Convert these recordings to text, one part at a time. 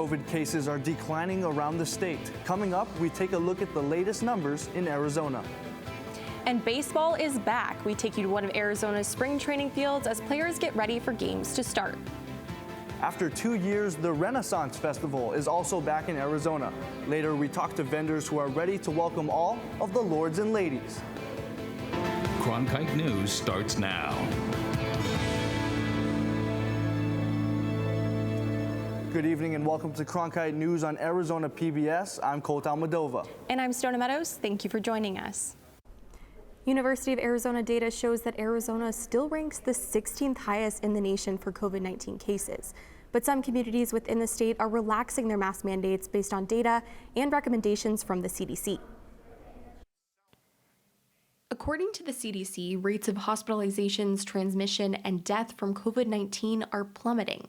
COVID cases are declining around the state. Coming up, we take a look at the latest numbers in Arizona. And baseball is back. We take you to one of Arizona's spring training fields as players get ready for games to start. After 2 years, the Renaissance Festival is also back in Arizona. Later, we talk to vendors who are ready to welcome all of the lords and ladies. Cronkite News starts now. Good evening and welcome to Cronkite News on Arizona PBS. I'm Colt Almadova. And I'm Stona Meadows. Thank you for joining us. University of Arizona data shows that Arizona still ranks the 16th highest in the nation for COVID-19 cases. But some communities within the state are relaxing their mask mandates based on data and recommendations from the CDC. According to the CDC, rates of hospitalizations, transmission, and death from COVID-19 are plummeting.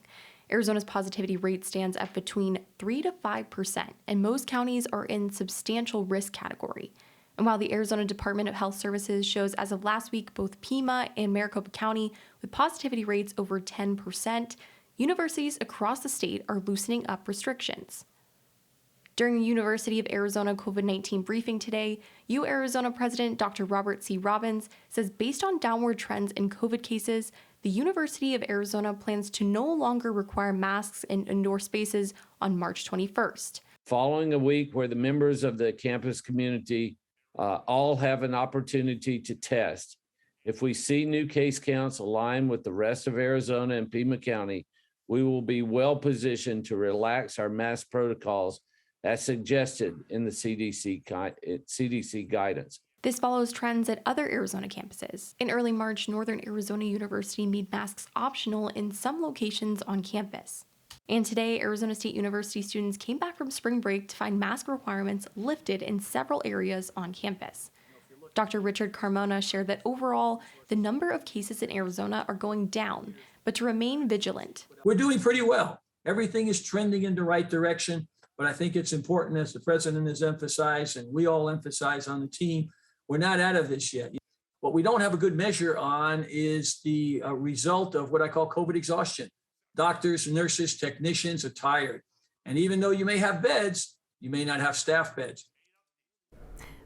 Arizona's positivity rate stands at between 3 to 5%, and most counties are in substantial risk category. And while the Arizona Department of Health Services shows as of last week both Pima and Maricopa County with positivity rates over 10%, universities across the state are loosening up restrictions. During a University of Arizona COVID-19 briefing today, UArizona President Dr. Robert C. Robbins says based on downward trends in COVID cases, the University of Arizona plans to no longer require masks in indoor spaces on March 21st. Following a week where the members of the campus community all have an opportunity to test, if we see new case counts align with the rest of Arizona and Pima County, we will be well positioned to relax our mask protocols as suggested in the CDC guidance. This follows trends at other Arizona campuses. In early March, Northern Arizona University made masks optional in some locations on campus. And today, Arizona State University students came back from spring break to find mask requirements lifted in several areas on campus. Dr. Richard Carmona shared that overall, the number of cases in Arizona are going down, but to remain vigilant. We're doing pretty well. Everything is trending in the right direction, but I think it's important, as the president has emphasized, and we all emphasize on the team, we're not out of this yet. What we don't have a good measure on is the result of what I call COVID exhaustion. Doctors, nurses, technicians are tired. And even though you may have beds, you may not have staff beds.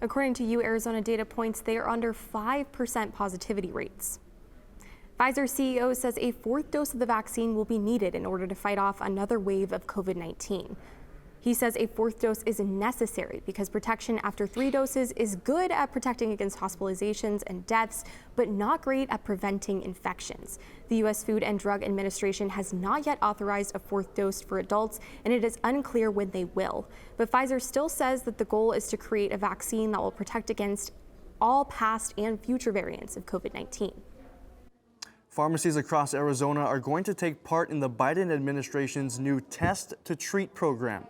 According to UArizona data points, they are under 5% positivity rates. Pfizer CEO says a fourth dose of the vaccine will be needed in order to fight off another wave of COVID-19. He says a fourth dose is necessary because protection after 3 doses is good at protecting against hospitalizations and deaths, but not great at preventing infections. The U.S. Food and Drug Administration has not yet authorized a fourth dose for adults, and it is unclear when they will. But Pfizer still says that the goal is to create a vaccine that will protect against all past and future variants of COVID-19. Pharmacies across Arizona are going to take part in the Biden administration's new Test to Treat program.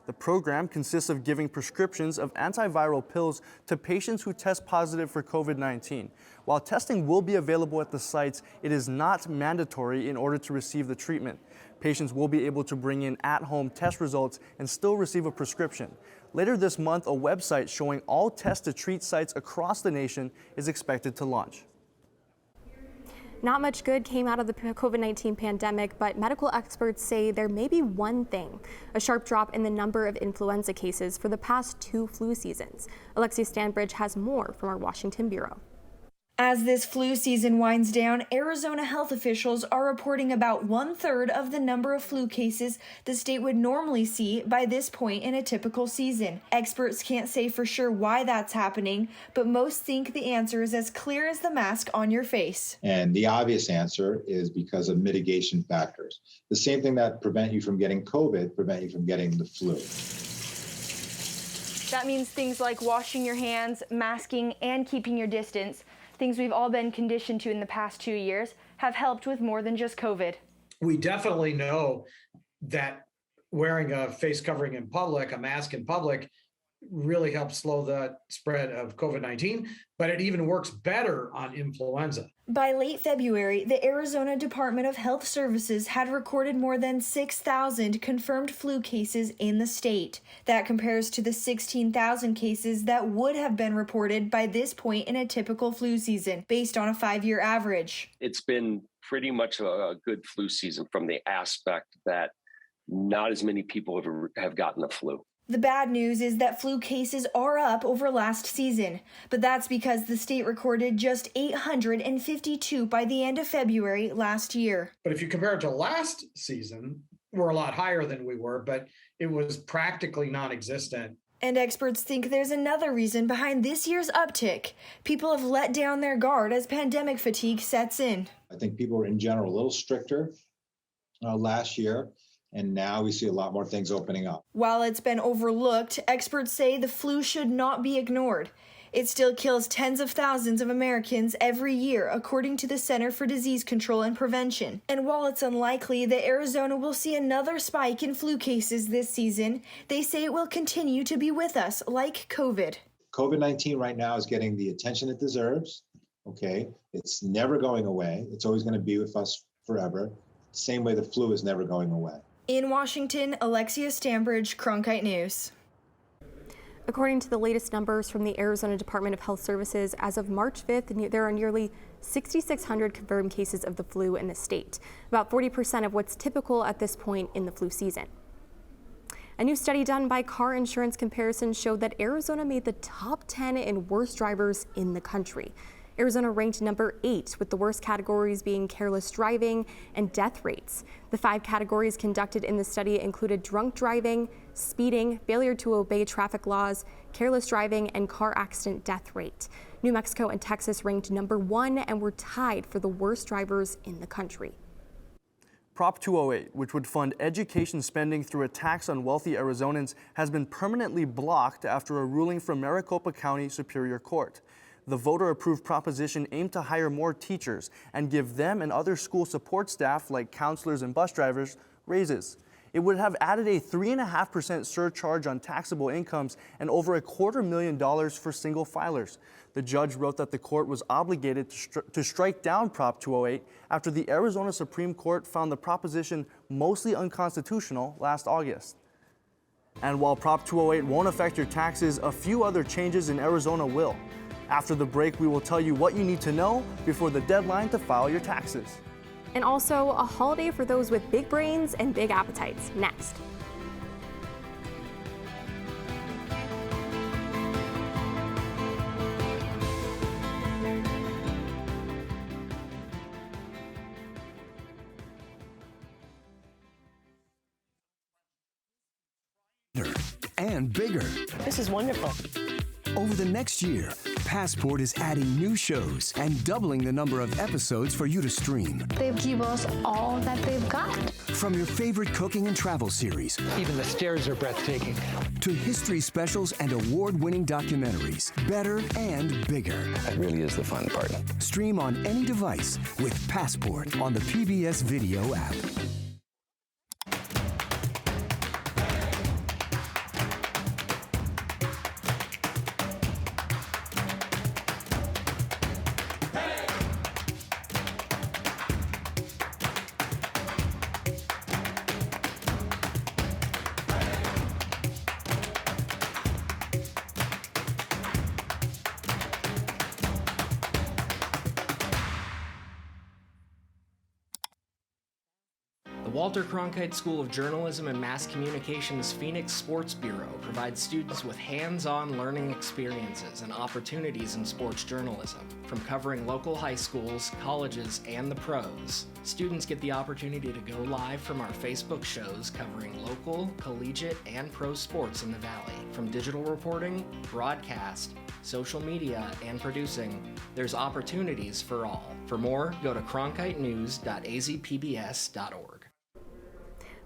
The program consists of giving prescriptions of antiviral pills to patients who test positive for COVID-19. While testing will be available at the sites, it is not mandatory in order to receive the treatment. Patients will be able to bring in at-home test results and still receive a prescription. Later this month, a website showing all Test to Treat sites across the nation is expected to launch. Not much good came out of the COVID-19 pandemic, but medical experts say there may be one thing: a sharp drop in the number of influenza cases for the past 2 flu seasons. Alexia Stanbridge has more from our Washington bureau. As this flu season winds down, Arizona health officials are reporting about 1/3 of the number of flu cases the state would normally see by this point in a typical season. Experts can't say for sure why that's happening, but most think the answer is as clear as the mask on your face. And the obvious answer is because of mitigation factors. The same thing that prevent you from getting COVID, prevent you from getting the flu. That means things like washing your hands, masking, and keeping your distance. Things we've all been conditioned to in the past 2 years have helped with more than just COVID. We definitely know that wearing a face covering in public, a mask in public, really helps slow the spread of COVID-19, but it even works better on influenza. By late February, the Arizona Department of Health Services had recorded more than 6,000 confirmed flu cases in the state. That compares to the 16,000 cases that would have been reported by this point in a typical flu season, based on a 5-year average. It's been pretty much a good flu season from the aspect that not as many people have gotten the flu. The bad news is that flu cases are up over last season, but that's because the state recorded just 852 by the end of February last year. But if you compare it to last season, we're a lot higher than we were, but it was practically non-existent. And experts think there's another reason behind this year's uptick. People have let down their guard as pandemic fatigue sets in. I think people were in general a little stricter last year. And now we see a lot more things opening up. While it's been overlooked, experts say the flu should not be ignored. It still kills tens of thousands of Americans every year, according to the Center for Disease Control and Prevention. And while it's unlikely that Arizona will see another spike in flu cases this season, they say it will continue to be with us, like COVID. COVID-19 right now is getting the attention it deserves, okay? It's never going away. It's always going to be with us forever. Same way the flu is never going away. In Washington, Alexia Stambridge, Cronkite News. According to the latest numbers from the Arizona Department of Health Services, as of March 5th, there are nearly 6,600 confirmed cases of the flu in the state, about 40% of what's typical at this point in the flu season. A new study done by Car Insurance Comparison showed that Arizona made the top 10 in worst drivers in the country. Arizona ranked number 8, with the worst categories being careless driving and death rates. The 5 categories conducted in the study included drunk driving, speeding, failure to obey traffic laws, careless driving, and car accident death rate. New Mexico and Texas ranked number 1 and were tied for the worst drivers in the country. Prop 208, which would fund education spending through a tax on wealthy Arizonans, has been permanently blocked after a ruling from Maricopa County Superior Court. The voter-approved proposition aimed to hire more teachers and give them and other school support staff, like counselors and bus drivers, raises. It would have added a 3.5% surcharge on taxable incomes and over $250,000 for single filers. The judge wrote that the court was obligated to strike down Prop 208 after the Arizona Supreme Court found the proposition mostly unconstitutional last August. And while Prop 208 won't affect your taxes, a few other changes in Arizona will. After the break, we will tell you what you need to know before the deadline to file your taxes. And also a holiday for those with big brains and big appetites. Next. And bigger. This is wonderful. Over the next year, Passport is adding new shows and doubling the number of episodes for you to stream. They give us all that they've got. From your favorite cooking and travel series. Even the stairs are breathtaking. To history specials and award-winning documentaries. Better and bigger. That really is the fun part. Stream on any device with Passport on the PBS Video app. Walter Cronkite School of Journalism and Mass Communications Phoenix Sports Bureau provides students with hands-on learning experiences and opportunities in sports journalism. From covering local high schools, colleges, and the pros, students get the opportunity to go live from our Facebook shows covering local, collegiate, and pro sports in the Valley. From digital reporting, broadcast, social media, and producing, there's opportunities for all. For more, go to cronkitenews.azpbs.org.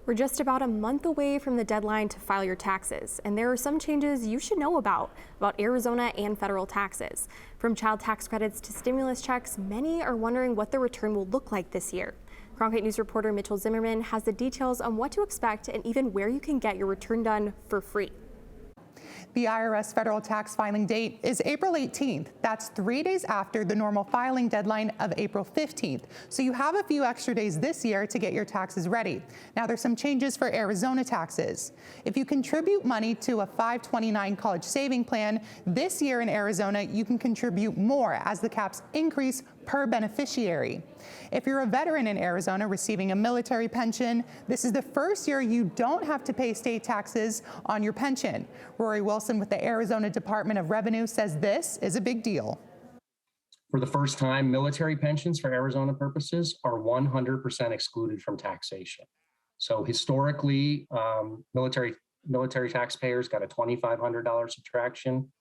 We're just about a month away from the deadline to file your taxes, and there are some changes you should know about Arizona and federal taxes. From child tax credits to stimulus checks, many are wondering what the return will look like this year. Cronkite News reporter Mitchell Zimmerman has the details on what to expect and even where you can get your return done for free. The IRS federal tax filing date is April 18th. That's 3 days after the normal filing deadline of April 15th. So you have a few extra days this year to get your taxes ready. Now there's some changes for Arizona taxes. If you contribute money to a 529 college saving plan, this year in Arizona, you can contribute more as the caps increase per beneficiary. If you're a veteran in Arizona receiving a military pension, this is the first year you don't have to pay state taxes on your pension. Rory Wilson with the Arizona Department of Revenue says this is a big deal. For the first time, military pensions for Arizona purposes are 100% excluded from taxation. So historically, military taxpayers got a $2,500 subtraction.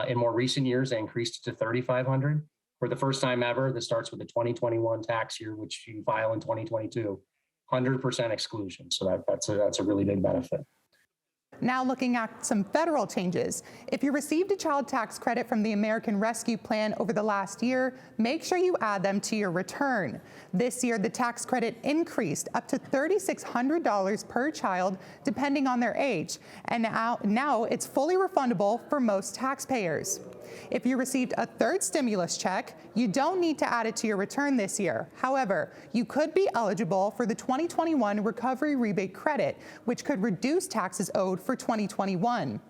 In more recent years, they increased it to $3,500. For the first time ever, this starts with the 2021 tax year, which you file in 2022, 100% exclusion. So that's a really big benefit. Now looking at some federal changes. If you received a child tax credit from the American Rescue Plan over the last year, make sure you add them to your return. This year, the tax credit increased up to $3,600 per child, depending on their age. And now it's fully refundable for most taxpayers. If you received a third stimulus check, you don't need to add it to your return this year. However, you could be eligible for the 2021 Recovery Rebate Credit, which could reduce taxes owed for 2021.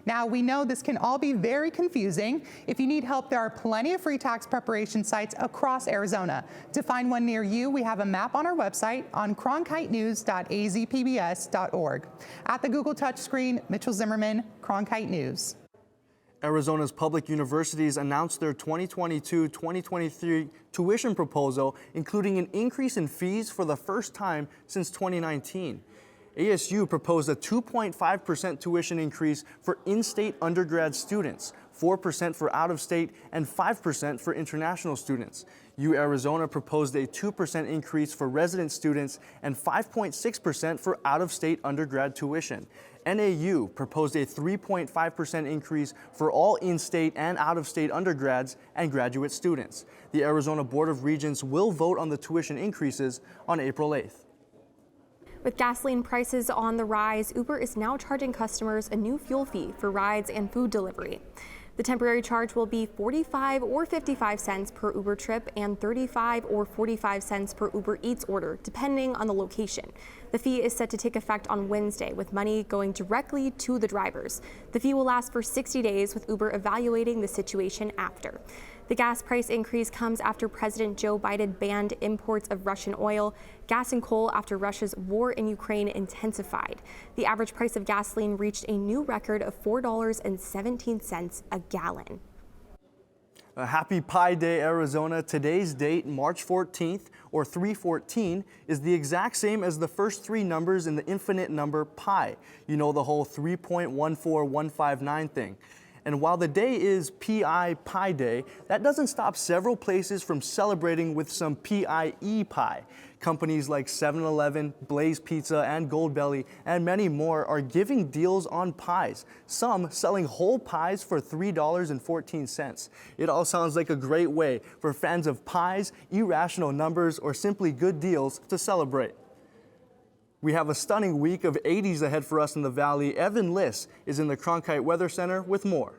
Now, we know this can all be very confusing. If you need help, there are plenty of free tax preparation sites across Arizona. To find one near you, we have a map on our website on cronkitenews.azpbs.org. At the Google touchscreen, Mitchell Zimmerman, Cronkite News. Arizona's public universities announced their 2022-2023 tuition proposal, including an increase in fees for the first time since 2019. ASU proposed a 2.5% tuition increase for in-state undergrad students, 4% for out-of-state, and 5% for international students. Arizona proposed a 2% increase for resident students and 5.6% for out-of-state undergrad tuition. NAU proposed a 3.5% increase for all in-state and out-of-state undergrads and graduate students. The Arizona Board of Regents will vote on the tuition increases on April 8th. With gasoline prices on the rise, Uber is now charging customers a new fuel fee for rides and food delivery. The temporary charge will be 45 or 55 cents per Uber trip and 35 or 45 cents per Uber Eats order, depending on the location. The fee is set to take effect on Wednesday, with money going directly to the drivers. The fee will last for 60 days, with Uber evaluating the situation after. The gas price increase comes after President Joe Biden banned imports of Russian oil, gas, and coal after Russia's war in Ukraine intensified. The average price of gasoline reached a new record of $4.17 a gallon. Happy Pi Day, Arizona. Today's date, March 14th, or 314, is the exact same as the first three numbers in the infinite number pi. You know, the whole 3.14159 thing. And while the day is Pi Day, that doesn't stop several places from celebrating with some PIE pie. Companies like 7-Eleven, Blaze Pizza, and Goldbelly, and many more are giving deals on pies, some selling whole pies for $3.14. It all sounds like a great way for fans of pies, irrational numbers, or simply good deals to celebrate. We have a stunning week of 80s ahead for us in the Valley. Evan Liss is in the Cronkite Weather Center with more.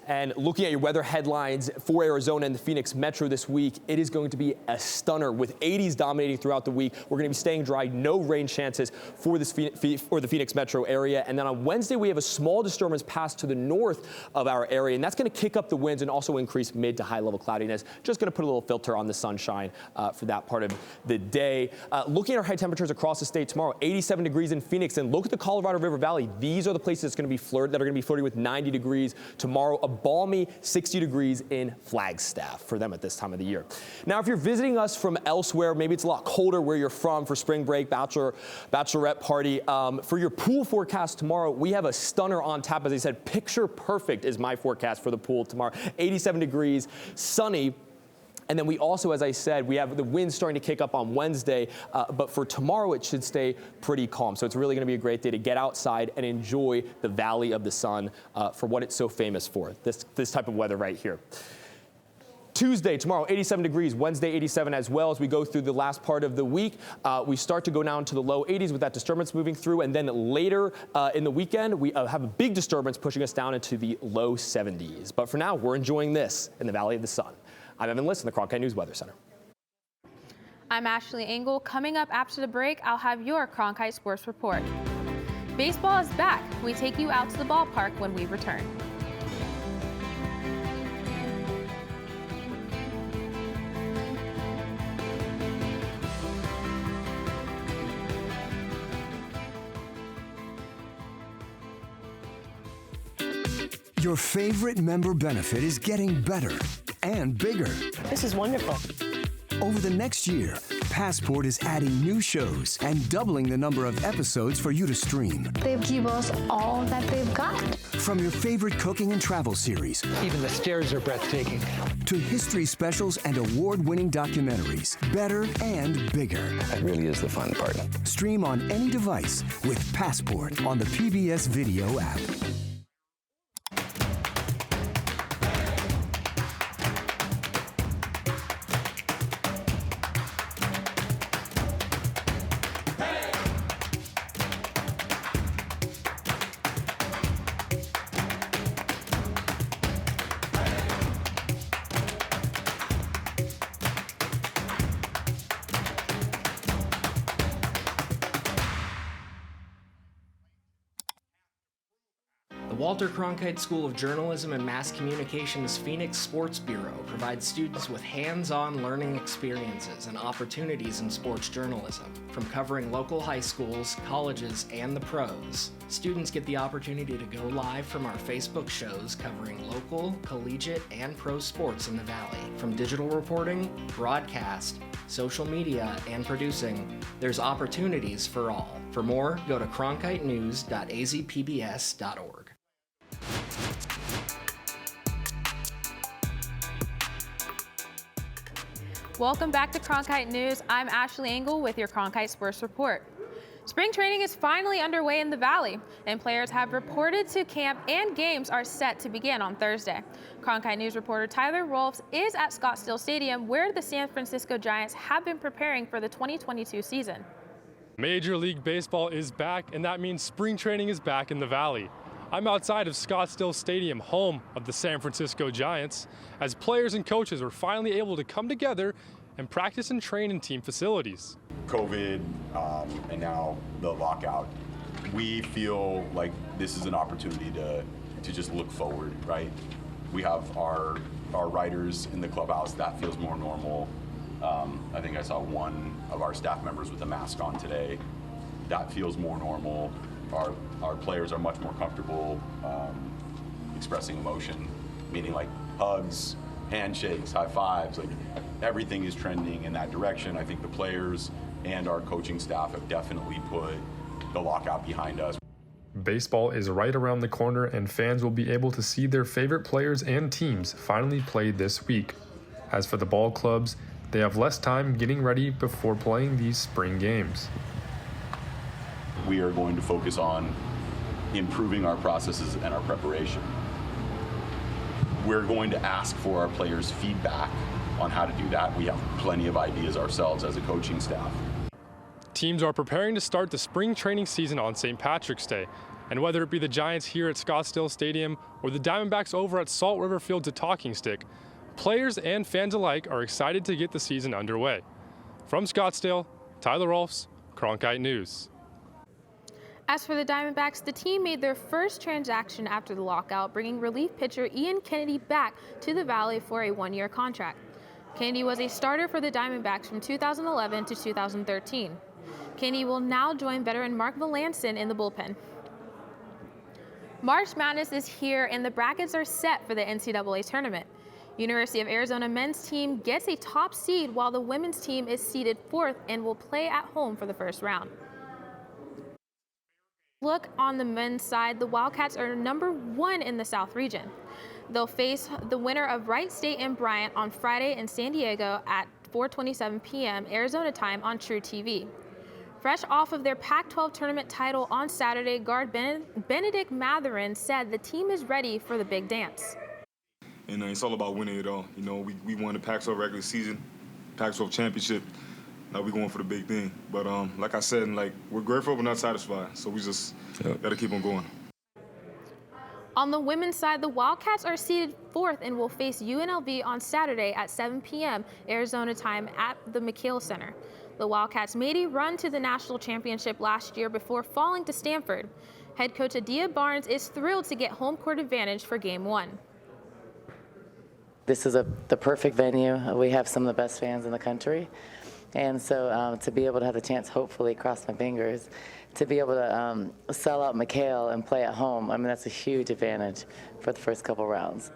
And looking at your weather headlines for Arizona and the Phoenix Metro this week, it is going to be a stunner with 80s dominating throughout the week. We're going to be staying dry, no rain chances for the Phoenix Metro area. And then on Wednesday, we have a small disturbance pass to the north of our area, and that's going to kick up the winds and also increase mid to high level cloudiness. Just going to put a little filter on the sunshine for that part of the day. Looking at our high temperatures across the state tomorrow, 87 degrees in Phoenix, and look at the Colorado River Valley. These are the places that are going to be flirting with 90 degrees tomorrow. A balmy 60 degrees in Flagstaff for them at this time of the year. Now, if you're visiting us from elsewhere, maybe it's a lot colder where you're from for spring break, bachelorette party. For your pool forecast tomorrow, we have a stunner on tap. As I said, picture perfect is my forecast for the pool tomorrow. 87 degrees, sunny. And then we also, as I said, we have the winds starting to kick up on Wednesday, but for tomorrow it should stay pretty calm. So it's really going to be a great day to get outside and enjoy the Valley of the Sun for what it's so famous for, this type of weather right here. Tuesday, tomorrow, 87 degrees, Wednesday, 87 as well. As we go through the last part of the week, we start to go down to the low 80s with that disturbance moving through. And then later in the weekend, we have a big disturbance pushing us down into the low 70s. But for now, we're enjoying this in the Valley of the Sun. I'm Evan Liss in the Cronkite News Weather Center. I'm Ashley Engel. Coming up after the break, I'll have your Cronkite Sports Report. Baseball is back. We take you out to the ballpark when we return. Your favorite member benefit is getting better and bigger. This is wonderful. Over the next year, Passport is adding new shows and doubling the number of episodes for you to stream. They give us all that they've got. From your favorite cooking and travel series, Even the stairs are breathtaking. to history specials and award-winning documentaries, better and bigger. That really is the fun part. Stream on any device with Passport on the PBS Video app. The Walter Cronkite School of Journalism and Mass Communication's Phoenix Sports Bureau provides students with hands-on learning experiences and opportunities in sports journalism. From covering local high schools, colleges, and the pros, students get the opportunity to go live from our Facebook shows covering local, collegiate, and pro sports in the Valley. From digital reporting, broadcast, social media, and producing, there's opportunities for all. For more, go to cronkitenews.azpbs.org. Welcome back to Cronkite News. I'm Ashley Engel with your Cronkite Sports Report. Spring training is finally underway in the Valley, and players have reported to camp and games are set to begin on Thursday. Cronkite News reporter Tyler Rolfs is at Scottsdale Stadium, where the San Francisco Giants have been preparing for the 2022 season. Major League Baseball is back, and that means spring training is back in the Valley. I'm outside of Scottsdale Stadium, home of the San Francisco Giants, as players and coaches were finally able to come together and practice and train in team facilities. COVID and now the lockout, we feel like this is an opportunity to just look forward, right? We have our writers in the clubhouse. That feels more normal. I think I saw one of our staff members with a mask on today. That feels more normal. Our players are much more comfortable expressing emotion, meaning like hugs, handshakes, high fives, like everything is trending in that direction. I think the players and our coaching staff have definitely put the lockout behind us. Baseball is right around the corner, and fans will be able to see their favorite players and teams finally play this week. As for the ball clubs, they have less time getting ready before playing these spring games. We are going to focus on improving our processes and our preparation. We're going to ask for our players' feedback on how to do that. We have plenty of ideas ourselves as a coaching staff. Teams are preparing to start the spring training season on St. Patrick's Day, and whether it be the Giants here at Scottsdale Stadium or the Diamondbacks over at Salt River Field to Talking Stick, players and fans alike are excited to get the season underway. From Scottsdale, Tyler Rolfs, Cronkite News. As for the Diamondbacks, the team made their first transaction after the lockout, bringing relief pitcher Ian Kennedy back to the Valley for a one-year contract. Kennedy was a starter for the Diamondbacks from 2011 to 2013. Kennedy will now join veteran Mark Melanson in the bullpen. March Madness is here, and the brackets are set for the NCAA tournament. University of Arizona men's team gets a top seed, while the women's team is seeded 4th and will play at home for the first round. Look on the men's side, the Wildcats are number 1 in the South region. They'll face the winner of Wright State and Bryant on Friday in San Diego at 4:27 p.m. Arizona time on True TV. Fresh off of their Pac-12 tournament title on Saturday, guard Benedict Matherin said the team is ready for the big dance. And it's all about winning it all. You know, we won the Pac-12 regular season, Pac-12 championship. Now we're going for the big thing. But like I said, we're grateful but not satisfied. So we just got to keep on going. On the women's side, the Wildcats are seeded 4th and will face UNLV on Saturday at 7 p.m. Arizona time at the McKale Center. The Wildcats made a run to the national championship last year before falling to Stanford. Head coach Adia Barnes is thrilled to get home court advantage for Game 1. This is the perfect venue. We have some of the best fans in the country. And so to be able to have the chance, hopefully, cross my fingers, to be able to sell out McHale and play at home, I mean, that's a huge advantage for the first couple rounds.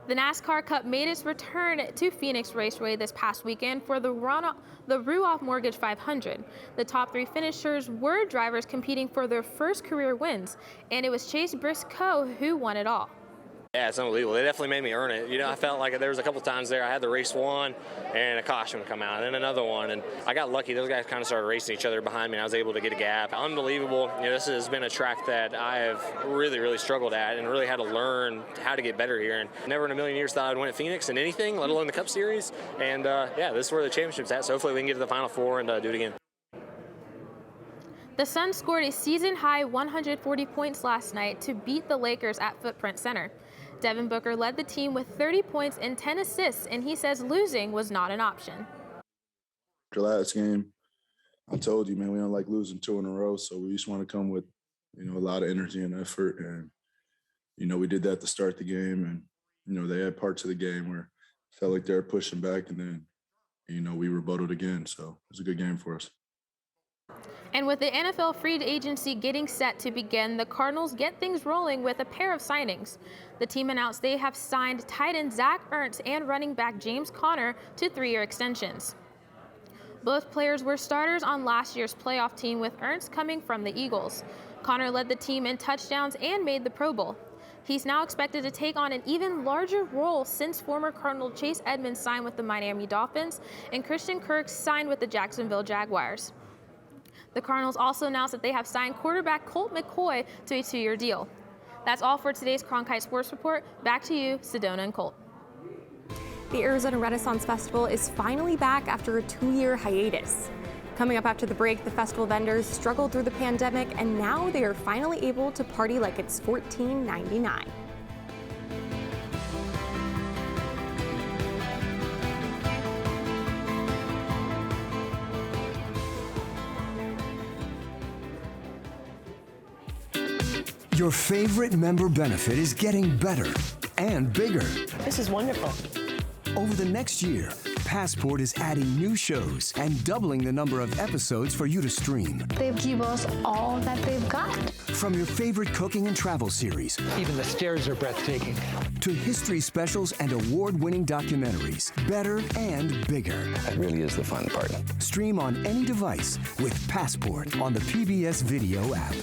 The NASCAR Cup made its return to Phoenix Raceway this past weekend for the Ruoff Mortgage 500. The top 3 finishers were drivers competing for their first career wins, and it was Chase Briscoe who won it all. Yeah, it's unbelievable. They definitely made me earn it. You know, I felt like there was a couple times there I had the race one and a caution would come out, and then another one, and I got lucky. Those guys kind of started racing each other behind me, and I was able to get a gap. Unbelievable. You know, this has been a track that I have really, really struggled at and really had to learn how to get better here. And never in a million years thought I'd win at Phoenix in anything, let alone the Cup Series. And yeah, this is where the championship's at, so hopefully we can get to the Final Four and do it again. The Suns scored a season-high 140 points last night to beat the Lakers at Footprint Center. Devin Booker led the team with 30 points and 10 assists, and he says losing was not an option. The last game, I told you, man, we don't like losing 2 in a row, so we just want to come with, you know, a lot of energy and effort. And, you know, we did that to start the game, and, you know, they had parts of the game where it felt like they were pushing back, and then, you know, we rebutted again. So it was a good game for us. And with the NFL free agency getting set to begin, the Cardinals get things rolling with a pair of signings. The team announced they have signed tight end Zach Ertz and running back James Conner to 3-year extensions. Both players were starters on last year's playoff team, with Ertz coming from the Eagles. Conner led the team in touchdowns and made the Pro Bowl. He's now expected to take on an even larger role since former Cardinal Chase Edmonds signed with the Miami Dolphins and Christian Kirk signed with the Jacksonville Jaguars. The Cardinals also announced that they have signed quarterback Colt McCoy to a 2-year deal. That's all for today's Cronkite Sports Report. Back to you, Sedona and Colt. The Arizona Renaissance Festival is finally back after a 2-year hiatus. Coming up after the break, the festival vendors struggled through the pandemic, and now they are finally able to party like it's $14.99. Your favorite member benefit is getting better and bigger. This is wonderful. Over the next year, Passport is adding new shows and doubling the number of episodes for you to stream. They give us all that they've got. From your favorite cooking and travel series. Even the stairs are breathtaking. To history specials and award-winning documentaries. Better and bigger. That really is the fun part. Stream on any device with Passport on the PBS Video app.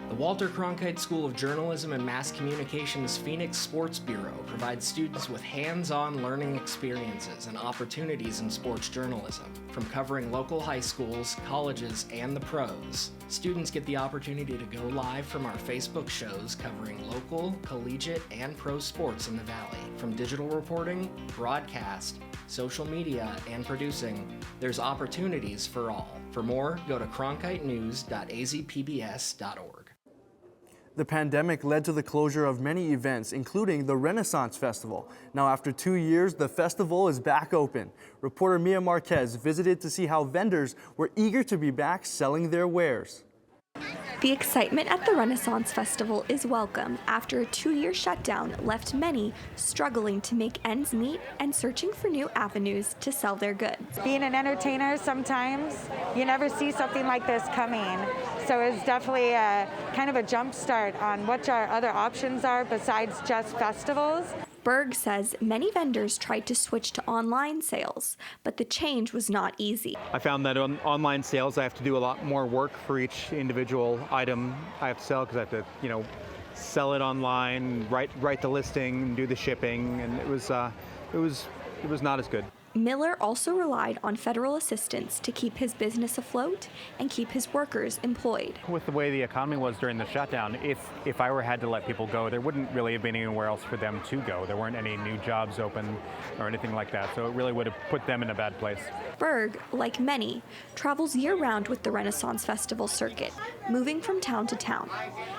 The Walter Cronkite School of Journalism and Mass Communication's Phoenix Sports Bureau provides students with hands-on learning experiences and opportunities in sports journalism. From covering local high schools, colleges, and the pros, students get the opportunity to go live from our Facebook shows covering local, collegiate, and pro sports in the Valley. From digital reporting, broadcast, social media, and producing, there's opportunities for all. For more, go to cronkitenews.azpbs.org. The pandemic led to the closure of many events, including the Renaissance Festival. Now, after 2 years, the festival is back open. Reporter Mia Marquez visited to see how vendors were eager to be back selling their wares. The excitement at the Renaissance Festival is welcome after a 2-year shutdown left many struggling to make ends meet and searching for new avenues to sell their goods. Being an entertainer, sometimes you never see something like this coming. So it's definitely a kind of a jump start on what our other options are besides just festivals. Berg says many vendors tried to switch to online sales, but the change was not easy. I found that on online sales, I have to do a lot more work for each individual item I have to sell, because I have to, sell it online, write the listing, do the shipping, and it was not as good. Miller also relied on federal assistance to keep his business afloat and keep his workers employed. With the way the economy was during the shutdown, if I had to let people go, there wouldn't really have been anywhere else for them to go. There weren't any new jobs open or anything like that, so it really would have put them in a bad place. Berg, like many, travels year-round with the Renaissance Festival circuit, moving from town to town.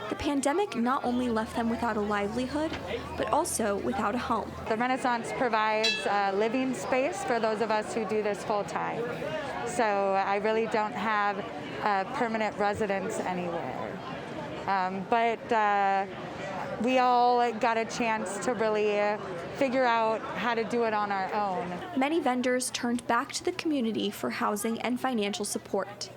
The pandemic not only left them without a livelihood, but also without a home. The Renaissance provides a living space for those of us who do this full time. So I really don't have a permanent residence anywhere. But we all got a chance to really figure out how to do it on our own. Many vendors turned back to the community for housing and financial support.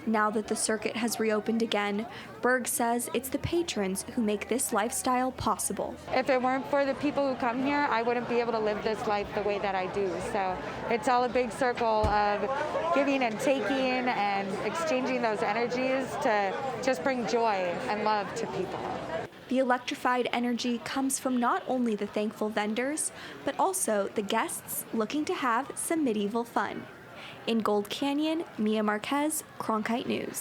Now that the circuit has reopened again, Berg says it's the patrons who make this lifestyle possible. If it weren't for the people who come here, I wouldn't be able to live this life the way that I do. So it's all a big circle of giving and taking and exchanging those energies to just bring joy and love to people. The electrified energy comes from not only the thankful vendors, but also the guests looking to have some medieval fun. In Gold Canyon, Mia Marquez, Cronkite News.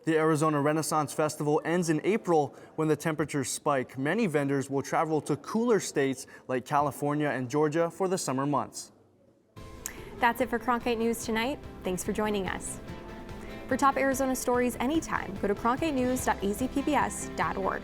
The Arizona Renaissance Festival ends in April when the temperatures spike. Many vendors will travel to cooler states like California and Georgia for the summer months. That's it for Cronkite News tonight. Thanks for joining us. For top Arizona stories anytime, go to cronkitenews.azpbs.org.